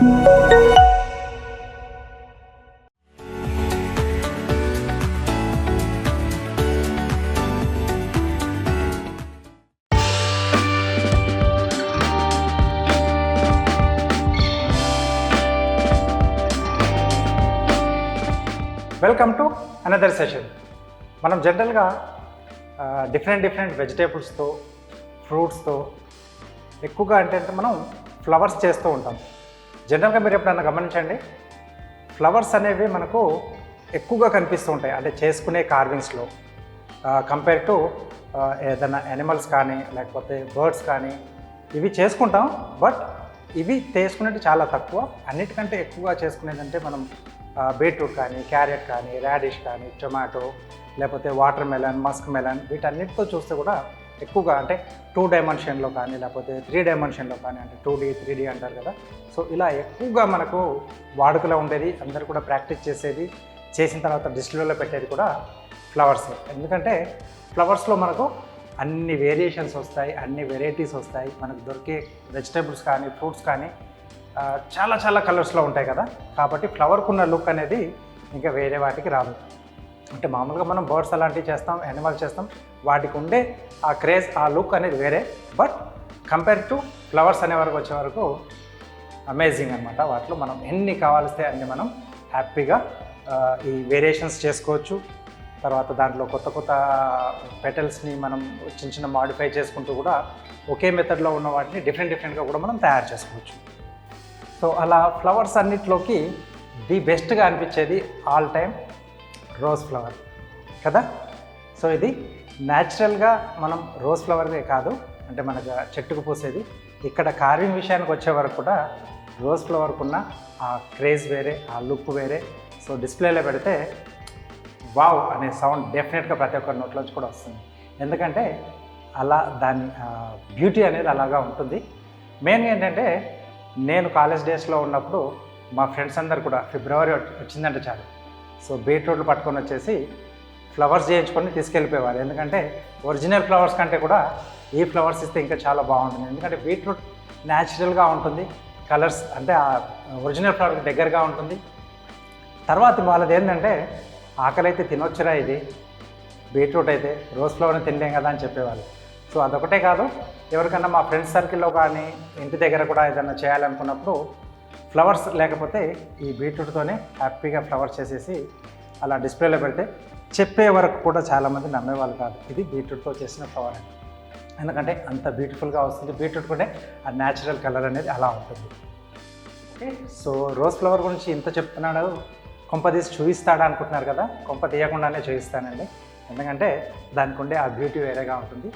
Welcome to another session. మనం జనరల్గా different వెజిటేబుల్స్తో, ఫ్రూట్స్తో ఎక్కువగా అంటే మనం ఫ్లవర్స్ చేస్తూ ఉంటాం. జనరల్గా మీరు ఎప్పుడన్నా గమనించండి, ఫ్లవర్స్ అనేవి మనకు ఎక్కువగా కనిపిస్తూ ఉంటాయి. అంటే చేసుకునే కార్వింగ్స్లో కంపేర్ టు ఏదైనా యానిమల్స్ కానీ లేకపోతే బర్డ్స్ కానీ ఇవి చేసుకుంటాం. బట్ ఇవి చేసుకునేది చాలా తక్కువ. అన్నిటికంటే ఎక్కువగా చేసుకునేదంటే మనం బీట్రూట్ కానీ, క్యారెట్ కానీ, రాడిష్ కానీ, టొమాటో, లేకపోతే వాటర్ మెలన్, మస్క్ మెలన్, వీటన్నిటితో చూస్తే కూడా ఎక్కువగా అంటే 2 డైమెన్షన్లో కానీ లేకపోతే 3 డైమెన్షన్లో కానీ, అంటే 2D 3D అంటారు కదా. సో ఇలా ఎక్కువగా మనకు వాడుకలో ఉండేది, అందరు కూడా ప్రాక్టీస్ చేసేది, చేసిన తర్వాత డిస్ప్లేలో పెట్టేది కూడా ఫ్లవర్స్. ఎందుకంటే ఫ్లవర్స్లో మనకు అన్ని వేరియేషన్స్ వస్తాయి, అన్ని వెరైటీస్ వస్తాయి. మనకు దొరికే వెజిటేబుల్స్ కానీ, ఫ్రూట్స్ కానీ చాలా కలర్స్లో ఉంటాయి కదా. కాబట్టి ఫ్లవర్కు ఉన్న లుక్ అనేది ఇంకా వేరే వాటికి రాదు. అంటే మామూలుగా మనం బర్డ్స్ అలాంటివి చేస్తాం, యానిమల్స్ చేస్తాం, వాటికి ఉండే ఆ క్రేజ్, ఆ లుక్ అనేది వేరే. బట్ కంపేర్ టు ఫ్లవర్స్ అనే వరకు వచ్చే వరకు అమేజింగ్ అనమాట. వాటిలో మనం ఎన్ని కావాల్స్తే అన్ని మనం హ్యాపీగా ఈ వేరియేషన్స్ చేసుకోవచ్చు. తర్వాత దాంట్లో కొత్త పెటల్స్ని మనం చిన్న మాడిఫై చేసుకుంటూ కూడా ఒకే మెథడ్లో ఉన్న వాటిని డిఫరెంట్గా కూడా మనం తయారు చేసుకోవచ్చు. సో అలా ఫ్లవర్స్ అన్నిట్లోకి ది బెస్ట్గా అనిపించేది ఆల్ టైమ్ రోజ్ ఫ్లవర్ కదా. సో ఇది న్యాచురల్గా మనం రోజ్ ఫ్లవర్దే కాదు, అంటే మనకు చెట్టుకు పూసేది. ఇక్కడ కార్వింగ్ విషయానికి వచ్చే వరకు కూడా రోజ్ ఫ్లవర్కున్న ఆ క్రేజ్ వేరే, ఆ లుక్ వేరే. సో డిస్ప్లేలో పెడితే వావ్ అనే సౌండ్ డెఫినెట్గా ప్రతి ఒక్కరి నోట్లోంచి కూడా వస్తుంది. ఎందుకంటే అలా దాని బ్యూటీ అనేది అలాగా ఉంటుంది. మెయిన్గా ఏంటంటే నేను కాలేజ్ డేస్లో ఉన్నప్పుడు మా ఫ్రెండ్స్ అందరు కూడా ఫిబ్రవరి వచ్చిందంటే చాలు, సో బీట్రూట్లు పట్టుకొని వచ్చేసి ఫ్లవర్స్ చేయించుకొని తీసుకెళ్ళిపోయేవారు. ఎందుకంటే ఒరిజినల్ ఫ్లవర్స్ కంటే కూడా ఈ ఫ్లవర్స్ ఇస్తే ఇంకా చాలా బాగుంటుంది. ఎందుకంటే బీట్రూట్ న్యాచురల్గా ఉంటుంది, కలర్స్ అంటే ఆ ఒరిజినల్ ఫ్లవర్కి దగ్గరగా ఉంటుంది. తర్వాత వాళ్ళది ఏంటంటే ఆకలి అయితే తినొచ్చురా, ఇది బీట్రూట్ అయితే రోజ్ ఫ్లవర్ని తినలేం కదా అని చెప్పేవాళ్ళు. సో అదొకటే కాదు, ఎవరికన్నా మా ఫ్రెండ్స్ సర్కిల్లో కానీ ఇంటి దగ్గర కూడా ఏదైనా చేయాలనుకున్నప్పుడు ఫ్లవర్స్ లేకపోతే ఈ బీట్రూట్తోనే హ్యాపీగా ఫ్లవర్స్ చేసేసి అలా డిస్ప్లేలో పెడితే చెప్పే వరకు కూడా చాలామంది నమ్మేవాళ్ళు కాదు ఇది బీట్రూట్తో చేసిన ఫ్లవర్ అని. ఎందుకంటే అంత బ్యూటిఫుల్గా వస్తుంది. బీట్రూట్ కూడా ఆ న్యాచురల్ కలర్ అనేది అలా ఉంటుంది. ఓకే, సో రోజ్ ఫ్లవర్ గురించి ఇంత చెప్తున్నాడు, కొంప తీసి చూపిస్తాడా అనుకుంటున్నారు కదా. కొంప తీయకుండానే చూపిస్తానండి, ఎందుకంటే దానికి ఉండే ఆ బ్యూటీ వేరేగా ఉంటుంది.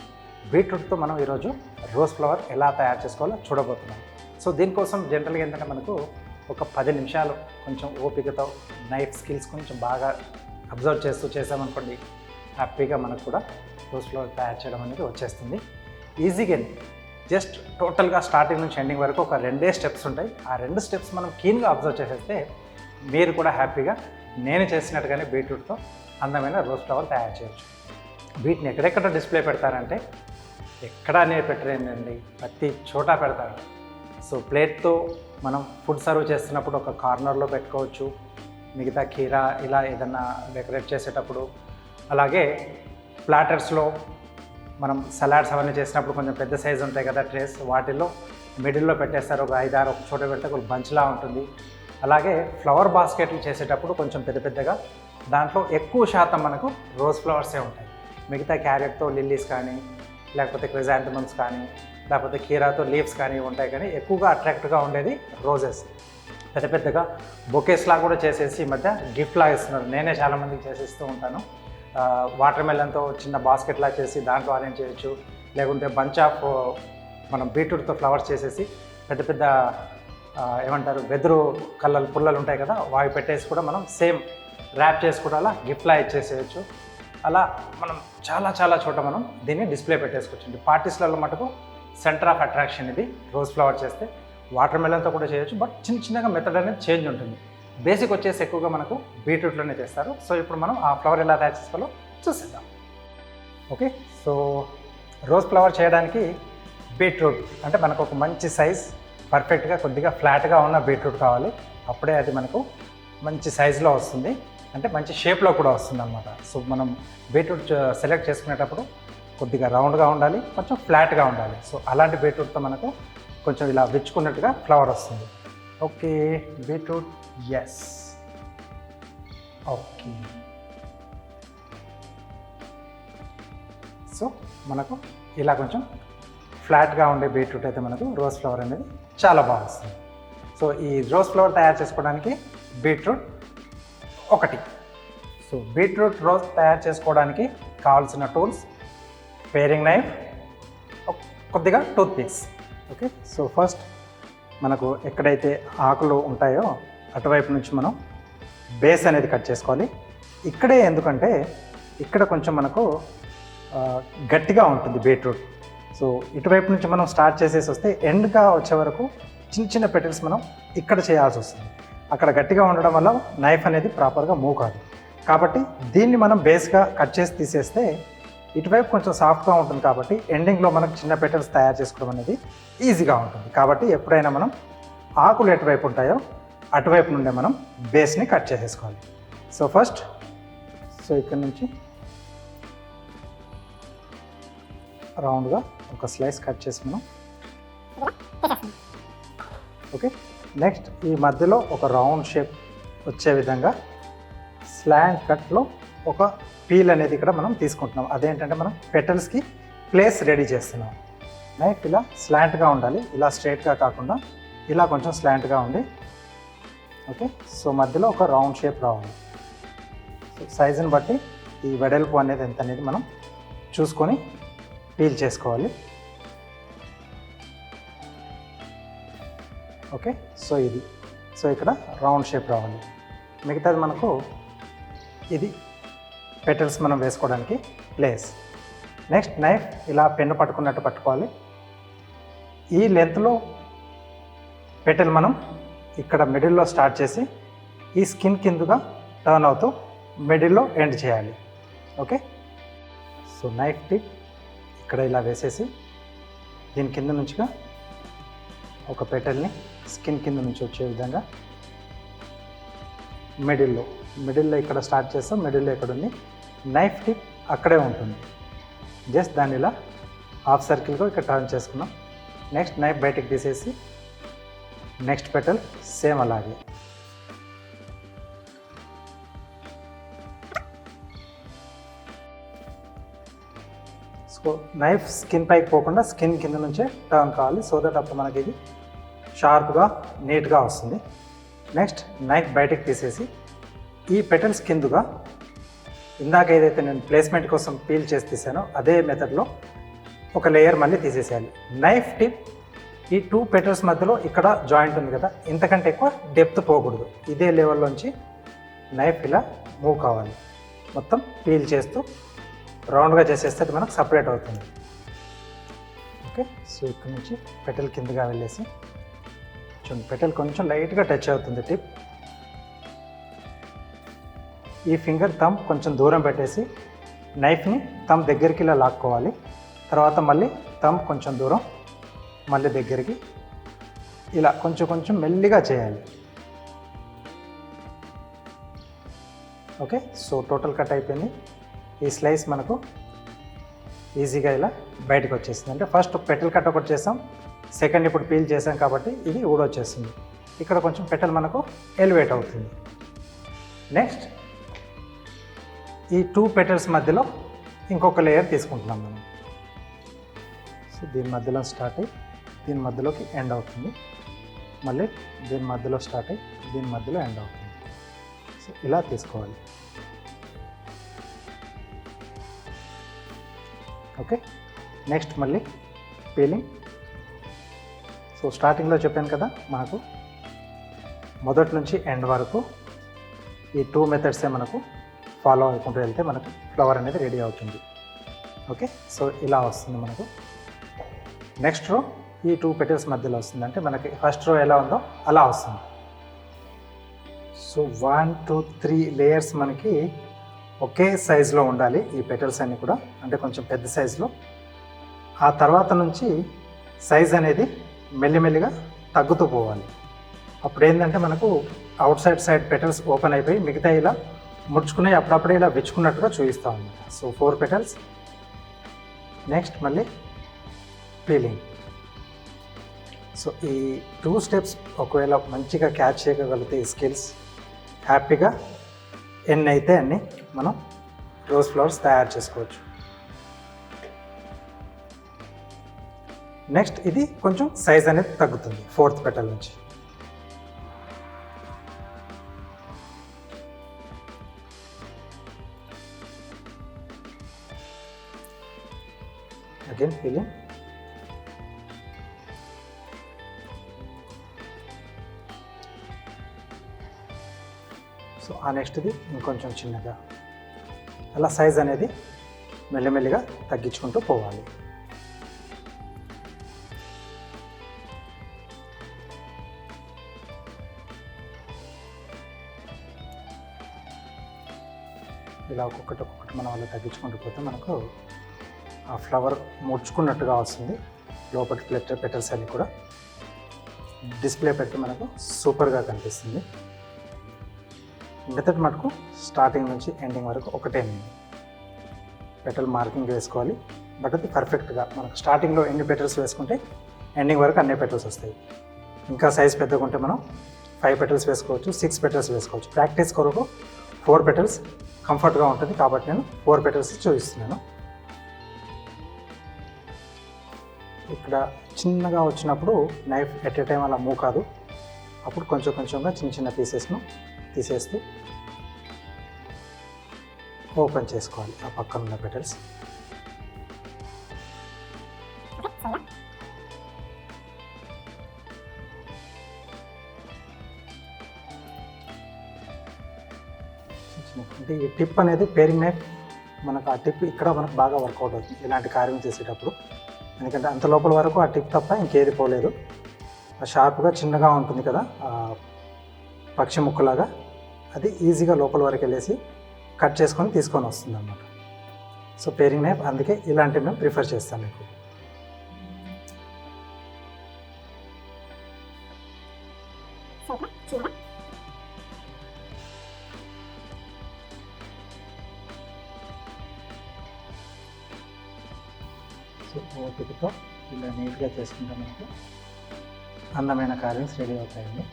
బీట్రూట్తో మనం ఈరోజు రోజ్ ఫ్లవర్ ఎలా తయారు చేసుకోవాలో చూడబోతున్నాం. సో దీనికోసం జనరల్గా ఏంటంటే మనకు ఒక 10 నిమిషాలు కొంచెం ఓపికతో నైఫ్ స్కిల్స్ కొంచెం బాగా అబ్జర్వ్ చేస్తూ చేసామనుకోండి, హ్యాపీగా మనకు కూడా రోజ్ ఫ్లవర్ తయారు చేయడం అనేది వచ్చేస్తుంది ఈజీగా. జస్ట్ టోటల్గా స్టార్టింగ్ నుంచి ఎండింగ్ వరకు ఒక 2 స్టెప్స్ ఉంటాయి. ఆ 2 స్టెప్స్ మనం కీన్గా అబ్జర్వ్ చేసేస్తే మీరు కూడా హ్యాపీగా నేను చేసినట్టుగానే బీట్రూట్తో అందమైన రోజ్ ఫ్లవర్ తయారు చేయొచ్చు. వీటిని ఎక్కడెక్కడ డిస్ప్లే పెడతారంటే ఎక్కడా నేను పెట్టలేనండి, ప్రతి చోట పెడతారు. సో ప్లేట్తో మనం ఫుడ్ సర్వ్ చేస్తున్నప్పుడు ఒక కార్నర్లో పెట్టుకోవచ్చు, మిగతా కీరా ఇలా ఏదన్నా డెకరేట్ చేసేటప్పుడు. అలాగే ప్లాటర్స్లో మనం సలాడ్స్ అవన్నీ చేసినప్పుడు కొంచెం పెద్ద సైజు ఉంటాయి కదా ట్రేస్, వాటిల్లో మిడిల్లో పెట్టేస్తారు. ఒక 5-6 ఒక చోట పెడితే ఒక బంచ్లా ఉంటుంది. అలాగే ఫ్లవర్ బాస్కెట్లు చేసేటప్పుడు కొంచెం పెద్దగా, దాంట్లో ఎక్కువ శాతం మనకు రోజ్ ఫ్లవర్సే ఉంటాయి. మిగతా క్యారెట్తో లిల్లీస్ కానీ లేకపోతే క్రిజాంథమమ్స్ కానీ లేకపోతే కీరాతో లీవ్స్ కానీ ఉంటాయి. కానీ ఎక్కువగా అట్రాక్ట్గా ఉండేది రోజెస్. పెద్దగా బొకేస్లా కూడా చేసేసి ఈ మధ్య గిఫ్ట్లా ఇస్తున్నారు. నేనే చాలామందికి చేసిస్తూ ఉంటాను. వాటర్ మెలన్తో చిన్న బాస్కెట్లా చేసి దాంట్లో అరేంజ్ చేయొచ్చు. లేకుంటే బంచ్ ఆఫ్ మనం బీట్రూట్తో ఫ్లవర్స్ చేసేసి పెద్ద ఏమంటారు వెదురు కళ్ళలు పుల్లలు ఉంటాయి కదా, వావి పెట్టేసి కూడా మనం సేమ్ ర్యాప్ చేసి కూడా అలా గిఫ్ట్లా ఇచ్చేసేయచ్చు. అలా మనం చాలా చోట మనం దీన్ని డిస్ప్లే పెట్టేసుకోవచ్చు. పార్టీస్లలో మటుకు సెంటర్ ఆఫ్ అట్రాక్షన్ ఇది రోజ్ ఫ్లవర్ చేస్తే. వాటర్ మెలన్తో కూడా చేయొచ్చు, బట్ చిన్నగా మెథడ్ అనేది చేంజ్ ఉంటుంది. బేసిక్ వచ్చేసి ఎక్కువగా మనకు బీట్రూట్లోనే చేస్తారు. సో ఇప్పుడు మనం ఆ ఫ్లవర్ ఎలా తయారు చేసుకోవాలో చూసేద్దాం. ఓకే, సో రోజ్ ఫ్లవర్ చేయడానికి బీట్రూట్ అంటే మనకు ఒక మంచి సైజ్ పర్ఫెక్ట్గా కొద్దిగా ఫ్లాట్గా ఉన్న బీట్రూట్ కావాలి. అప్పుడే అది మనకు మంచి సైజులో వస్తుంది, అంటే మంచి షేప్లో కూడా వస్తుంది అన్నమాట. సో మనం బీట్రూట్ సెలెక్ట్ చేసుకునేటప్పుడు కొద్దిగా రౌండ్గా ఉండాలి, కొంచెం ఫ్లాట్గా ఉండాలి. సో అలాంటి బీట్రూట్తో మనకు కొంచెం ఇలా విచ్చుకున్నట్టుగా ఫ్లవర్ వస్తుంది. Okay, beetroot yes. Okay, so మనకు ఇలా కొంచెం ఫ్లాట్గా ఉండే బీట్రూట్ అయితే మనకు రోజ్ ఫ్లవర్ అనేది చాలా బాగా వస్తుంది. సో ఈ రోజ్ ఫ్లవర్ తయారు చేసుకోవడానికి బీట్రూట్ ఒకటి. సో బీట్రూట్ రోజ్ తయారు చేసుకోవడానికి కావాల్సిన టూల్స్: పేరింగ్ నైఫ్, కొద్దిగా tooth pics. Okay, so first మనకు ఎక్కడైతే ఆకులు ఉంటాయో అటువైపు నుంచి మనం బేస్ అనేది కట్ చేసుకోవాలి. ఇక్కడే ఎందుకంటే ఇక్కడ కొంచెం మనకు గట్టిగా ఉంటుంది బీట్రూట్. సో ఇటువైపు నుంచి మనం స్టార్ట్ చేసేసి వస్తే ఎండ్గా వచ్చే వరకు చిన్న చిన్న పెటల్స్ మనం ఇక్కడ చేయాల్సి వస్తుంది. అక్కడ గట్టిగా ఉండడం వల్ల నైఫ్ అనేది ప్రాపర్గా మూవ్ కాదు. కాబట్టి దీన్ని మనం బేస్గా కట్ చేసి తీసేస్తే ఇటువైపు కొంచెం సాఫ్ట్గా ఉంటుంది. కాబట్టి ఎండింగ్లో మనకు చిన్న పెటల్స్ తయారు చేసుకోవడం అనేది ఈజీగా ఉంటుంది. కాబట్టి ఎప్పుడైనా మనం ఆకులు ఎటువైపు ఉంటాయో అటువైపు నుండే మనం బేస్ని కట్ చేసేసుకోవాలి. సో ఫస్ట్ ఇక్కడ నుంచి రౌండ్గా ఒక స్లైస్ కట్ చేసి మనం ఓకే. నెక్స్ట్ ఈ మధ్యలో ఒక రౌండ్ షేప్ వచ్చే విధంగా స్లాంట్ కట్లో ఒక పీల్ అనేది ఇక్కడ మనం తీసుకుంటున్నాం. అదేంటంటే మనం పెటల్స్కి ప్లేస్ రెడీ చేస్తున్నాం. నైఫ్ ఇలా స్లాంట్గా ఉండాలి, ఇలా స్ట్రైట్గా కాకుండా ఇలా కొంచెం స్లాంట్గా ఉండి ఓకే. సో మధ్యలో ఒక రౌండ్ షేప్ రావాలి. సో సైజుని బట్టి ఈ వెడల్పు అనేది ఎంత అనేది మనం చూసుకొని పీల్ చేసుకోవాలి. ఓకే, సో ఇది ఇక్కడ రౌండ్ షేప్ రావాలి. మిగతాది మనకు ఇది పెటల్స్ మనం వేసుకోవడానికి ప్లేస్. నెక్స్ట్ నైఫ్ ఇలా పెన్ను పట్టుకున్నట్టు పట్టుకోవాలి. ఈ లెంత్లో పెటల్ మనం ఇక్కడ మిడిల్లో స్టార్ట్ చేసి ఈ స్కిన్ కిందుగా టర్న్ అవుతూ మిడిల్లో ఎండ్ చేయాలి. ఓకే, సో నైఫ్ టిప్ ఇక్కడ ఇలా వేసేసి దీని కింద నుంచిగా ఒక పెటల్ని స్కిన్ కింద నుంచి వచ్చే విధంగా మిడిల్లో ఇక్కడ స్టార్ట్ చేస్తాం. మిడిల్లో ఎక్కడ ఉంది, నైఫ్ టిప్ అక్కడే ఉంటుంది. జస్ట్ దాన్ని ఇలా హాఫ్ సర్కిల్గా ఇక్కడ టర్న్ చేసుకున్నాం. నెక్స్ట్ నైఫ్ బయటకు తీసేసి నెక్స్ట్ పెటల్ సేమ్ అలాగే. సో నైఫ్ స్కిన్ పైకి పోకుండా స్కిన్ కింద నుంచే టర్న్ కావాలి. సో దట్ అప్పుడు మనకి ఇది షార్ప్గా నీట్గా వస్తుంది. నెక్స్ట్ నైఫ్ బయటకు తీసేసి ఈ పెటల్స్ కిందుగా ఇందాక ఏదైతే నేను ప్లేస్మెంట్ కోసం పీల్ చేసి తీసానో అదే మెథడ్లో ఒక లేయర్ మళ్ళీ తీసేసేయాలి. నైఫ్ టిప్ ఈ టూ పెటల్స్ మధ్యలో ఇక్కడ జాయింట్ ఉంది కదా, ఇంతకంటే ఎక్కువ డెప్త్ పోకూడదు. ఇదే లెవెల్లోంచి నైఫ్ ఇలా మూవ్ కావాలి. మొత్తం పీల్ చేస్తూ రౌండ్గా చేసేస్తే అది మనకు సపరేట్ అవుతుంది. ఓకే, సో ఇక్కడ నుంచి పెటల్ కిందగా వెళ్ళేసి పెటల్ కొంచెం లైట్గా టచ్ అవుతుంది టిప్. ఈ ఫింగర్ థంబ్ కొంచెం దూరం పెట్టేసి నైఫ్ని థంబ్ దగ్గరికి ఇలా లాక్కోవాలి. తర్వాత మళ్ళీ థంబ్ కొంచెం దూరం, మళ్ళీ దగ్గరికి ఇలా కొంచెం మెల్లిగా చేయాలి. ఓకే, సో టోటల్ కట్ అయిపోయింది. ఈ స్లైస్ మనకు ఈజీగా ఇలా బయటకు వచ్చేసింది. అంటే ఫస్ట్ పెటల్ కట్ ఒకటి చేసాం, సెకండ్ ఇప్పుడు పీల్ చేసాం కాబట్టి ఇది ఊడొచ్చేస్తుంది. ఇక్కడ కొంచెం పెటల్ మనకు ఎలివేట్ అవుతుంది. నెక్స్ట్ ఈ టూ పెటల్స్ మధ్యలో ఇంకొక లేయర్ తీసుకుంటున్నాం మనం. సో దీని మధ్యలో స్టార్ట్ అయ్యి దీని మధ్యలోకి ఎండ్ అవుతుంది. మళ్ళీ దీని మధ్యలో స్టార్ట్ అయ్యి దీని మధ్యలో ఎండ్ అవుతుంది. సో ఇలా తీసుకోవాలి. ఓకే, నెక్స్ట్ మళ్ళీ పీలింగ్. సో స్టార్టింగ్లో చెప్పాను కదా, మనకు మొదటి నుంచి ఎండ్ వరకు ఈ టూ మెథడ్సే మనకు ఫాలో అవ్వకుండా వెళ్తే మనకు ఫ్లవర్ అనేది రెడీ అవుతుంది. ఓకే, సో ఇలా వస్తుంది మనకు. నెక్స్ట్ రో ఈ టూ పెటల్స్ మధ్యలో వస్తుంది. అంటే మనకి ఫస్ట్ రో ఎలా ఉందో అలా వస్తుంది. సో 1 2 3 లేయర్స్ మనకి ఒకే సైజులో ఉండాలి ఈ పెటల్స్ అన్నీ కూడా, అంటే కొంచెం పెద్ద సైజులో. ఆ తర్వాత నుంచి సైజ్ అనేది మెల్లిమెల్లిగా తగ్గుతూ పోవాలి. అప్పుడు ఏంటంటే మనకు అవుట్ సైడ్ పెటల్స్ ఓపెన్ అయిపోయి మిగతా ఇలా ముడుచుకుని అప్పుడప్పుడే ఇలా విచ్చుకున్నట్టుగా చూపిస్తాం అన్నమాట. So 4 petals. నెక్స్ట్ మళ్ళీ పీలింగ్. సో ఈ 2 స్టెప్స్ ఒకవేళ మంచిగా క్యాచ్ చేయగలిగితే ఈ స్కిల్స్ హ్యాపీగా ఎన్ని అయితే అన్ని మనం రోజ్ ఫ్లవర్స్ తయారు చేసుకోవచ్చు. నెక్స్ట్ ఇది కొంచెం సైజ్ అనేది తగ్గుతుంది 4th పెటల్ నుంచి. Again feeling. సో ఆ నెక్స్ట్ది ఇంకొంచెం చిన్నగా అలా సైజ్ అనేది మెల్లిమెల్లిగా తగ్గించుకుంటూ పోవాలి. ఇలా ఒక్కొక్కటి మనం అలా తగ్గించుకుంటూ పోతే మనకు ఆ ఫ్లవర్ ముడుచుకున్నట్టుగా వస్తుంది. లోపలి పెటల్స్ అన్నీ కూడా డిస్ప్లే పెట్టి మనకు సూపర్గా కనిపిస్తుంది. మెథడ్ మటుకు స్టార్టింగ్ నుంచి ఎండింగ్ వరకు ఒకటే పెటల్ మార్కింగ్ వేసుకోవాలి. బట్ అది పర్ఫెక్ట్గా మనకు స్టార్టింగ్లో ఎన్ని పెటల్స్ వేసుకుంటే ఎండింగ్ వరకు అన్ని పెటల్స్ వస్తాయి. ఇంకా సైజ్ పెద్దగా ఉంటే మనం 5 పెటల్స్ వేసుకోవచ్చు, 6 పెటల్స్ వేసుకోవచ్చు. ప్రాక్టీస్ కొరకు 4 పెటల్స్ కంఫర్ట్గా ఉంటుంది కాబట్టి నేను 4 పెటల్స్ చూపిస్తున్నాను. ఇక్కడ చిన్నగా వచ్చినప్పుడు నైఫ్ ఎట్ ఏ టైం అలా మూవ్ కాదు. అప్పుడు కొంచెం కొంచెంగా చిన్న పీసెస్ను తీసేస్తూ ఓపెన్ చేసుకోవాలి ఆ పక్కన ఉన్న పెటల్స్. అంటే ఈ టిప్ అనేది పేరింగ్ నైఫ్ మనకు ఆ టిప్ ఇక్కడ మనకు బాగా వర్కౌట్ అవుతుంది ఇలాంటి కార్యం చేసేటప్పుడు. ఎందుకంటే అంత లోపల వరకు ఆ టిప్ తప్ప ఇంకేది పోలేదు. షార్ప్గా చిన్నగా ఉంటుంది కదా పక్షి ముక్కలాగా, అది ఈజీగా లోపల వరకు వెళ్ళేసి కట్ చేసుకొని తీసుకొని వస్తుంది అన్నమాట. సో పేరింగ్ నైఫ్ అందుకే ఇలాంటివి మేము ప్రిఫర్ చేస్తాను మీకు. సో ఓపికతో ఇలా నీట్గా చేసుకుంటే మనకు అందమైన కార్వింగ్స్ రెడీ అవుతాయండి.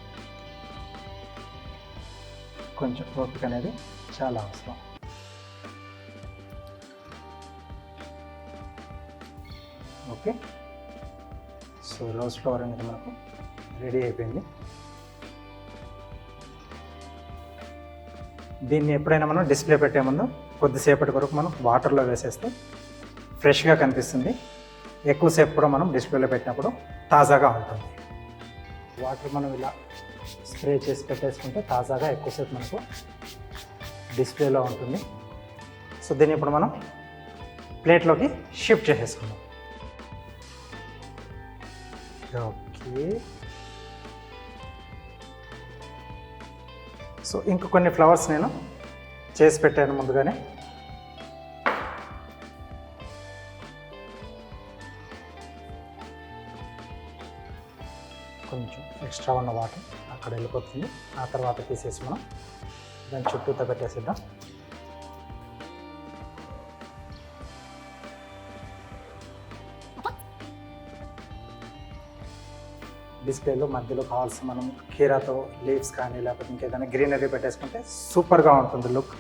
కొంచెం ఓపిక అనేది చాలా అవసరం. ఓకే, సో రోజ్ ఫ్లవర్ అనేది మనకు రెడీ అయిపోయింది. దీన్ని ఎప్పుడైనా మనం డిస్ప్లే పెట్టే ముందు కొద్దిసేపటి వరకు మనం వాటర్లో వేసేస్తే ఫ్రెష్గా కనిపిస్తుంది. ఎక్కువసేపు కూడా మనం డిస్ప్లేలో పెట్టినప్పుడు తాజాగా ఉంటుంది. వాటర్ మనం ఇలా స్ప్రే చేసి పెట్టేసుకుంటే తాజాగా ఎక్కువసేపు మనకు డిస్ప్లేలో ఉంటుంది. సో దీన్ని ఇప్పుడు మనం ప్లేట్లోకి షిఫ్ట్ చేసేసుకుందాం. ఓకే, సో ఇంక కొన్ని ఫ్లవర్స్ నేను చేసి పెట్టాను ముందుగానే. కొంచెం ఎక్స్ట్రా ఉన్న వాటర్ అక్కడ వెళ్ళిపోతుంది. ఆ తర్వాత తీసేసి మనం దాని చుట్టూతో పెట్టేసిద్దాం. డిస్ప్లేలో మధ్యలో కావాల్సిన మనం కీరాతో లీవ్స్ కానీ లేకపోతే ఇంకేదైనా గ్రీనరీ పెట్టేసుకుంటే సూపర్గా ఉంటుంది లుక్.